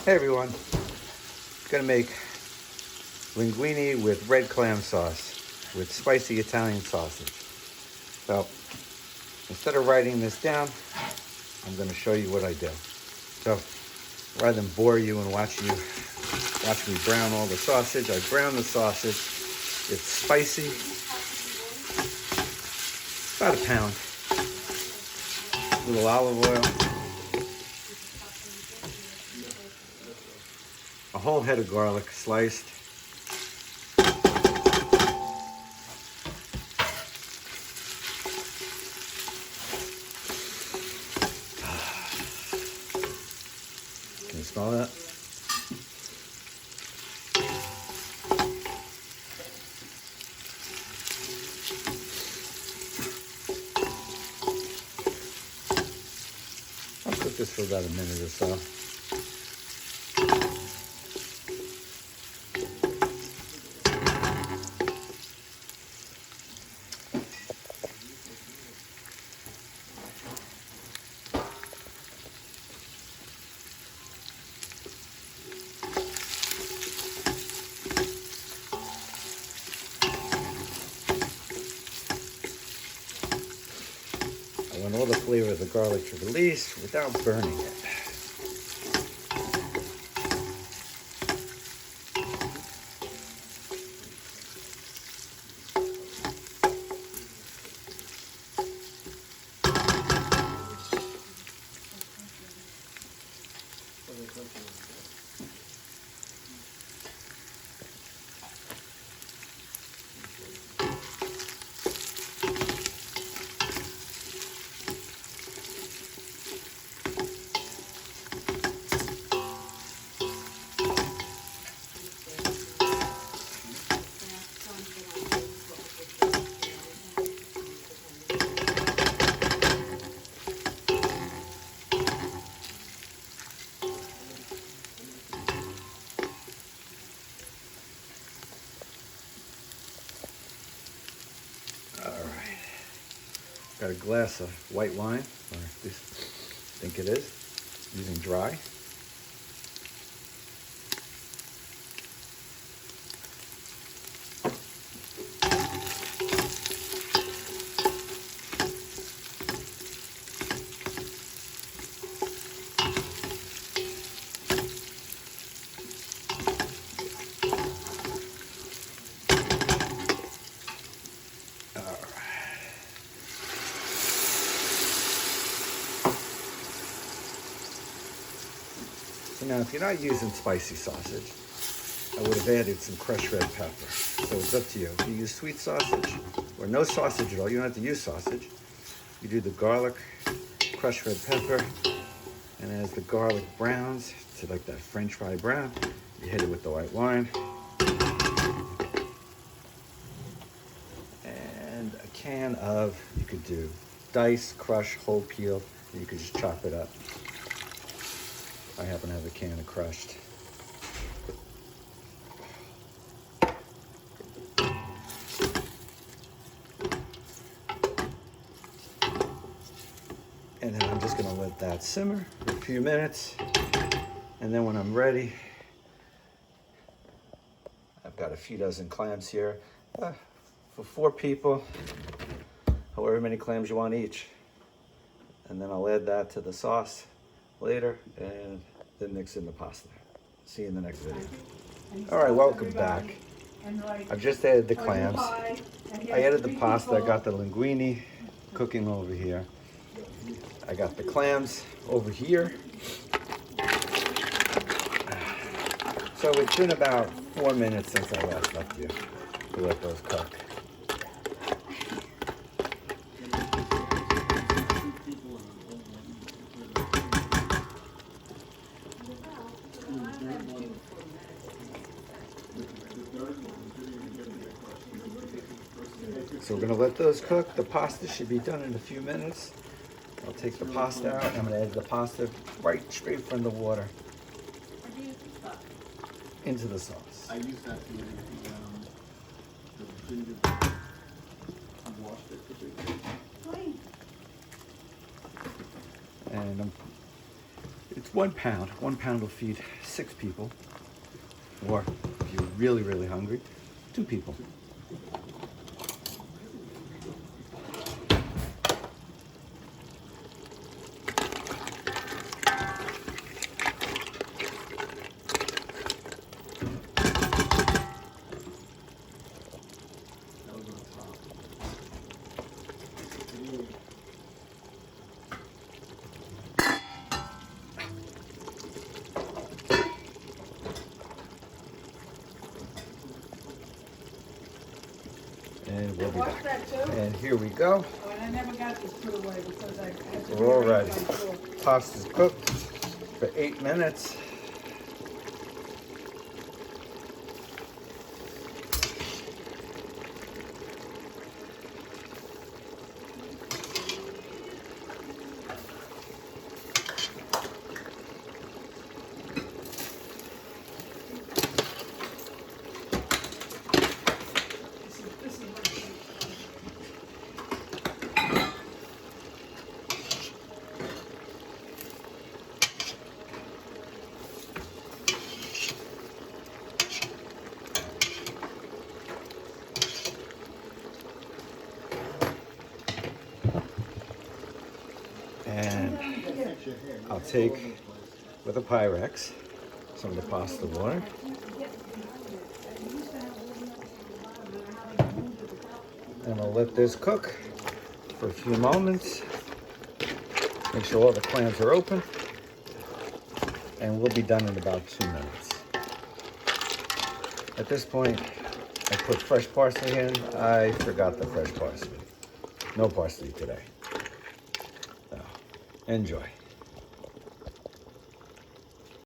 Hey everyone, gonna make linguine with red clam sauce with spicy Italian sausage. So instead of writing this down, I'm gonna show you what I do. So rather than bore you and watch me brown all the sausage, I brown the sausage. It's spicy, about a pound. A little olive oil. A whole head of garlic sliced. Can you smell that? I'll cook this for about a minute or so. I want all the flavor of the garlic to release without burning it. Got a glass of white wine, or at least I think it is, using dry. So now, if you're not using spicy sausage, I would have added some crushed red pepper. So it's up to you. If you use sweet sausage or no sausage at all, you don't have to use sausage. You do the garlic, crushed red pepper, and as the garlic browns to like that French fry brown, you hit it with the white wine. And a can of, you could do dice, crush, whole peel, and you could just chop it up. I happen to have a can of crushed. And then I'm just gonna let that simmer for a few minutes. And then when I'm ready, I've got a few dozen clams here. For 4 people, however many clams you want each. And then I'll add that to the sauce later and then mix in the pasta. See you in the next video. All right, welcome back. I've just added the clams. I added the pasta. I got the linguine cooking over here. I got the clams over here. So it's been about 4 minutes since I last left you to let those cook. So we're gonna let those cook. The pasta should be done in a few minutes. I'll take the pasta out. I'm gonna add the pasta right straight from the water into the sauce. I use that to washed it. And it's 1 pound. 1 pound will feed 6 people. Or if you're really, really hungry, 2 people. And we'll be back. And here we go. Oh, and I never got this put away because I had to. We're all ready. Pasta's cooked for 8 minutes. And I'll take, with a Pyrex, some of the pasta water. And I'll let this cook for a few moments. Make sure all the clams are open. And we'll be done in about 2 minutes. At this point, I put fresh parsley in. I forgot the fresh parsley. No parsley today. So, enjoy.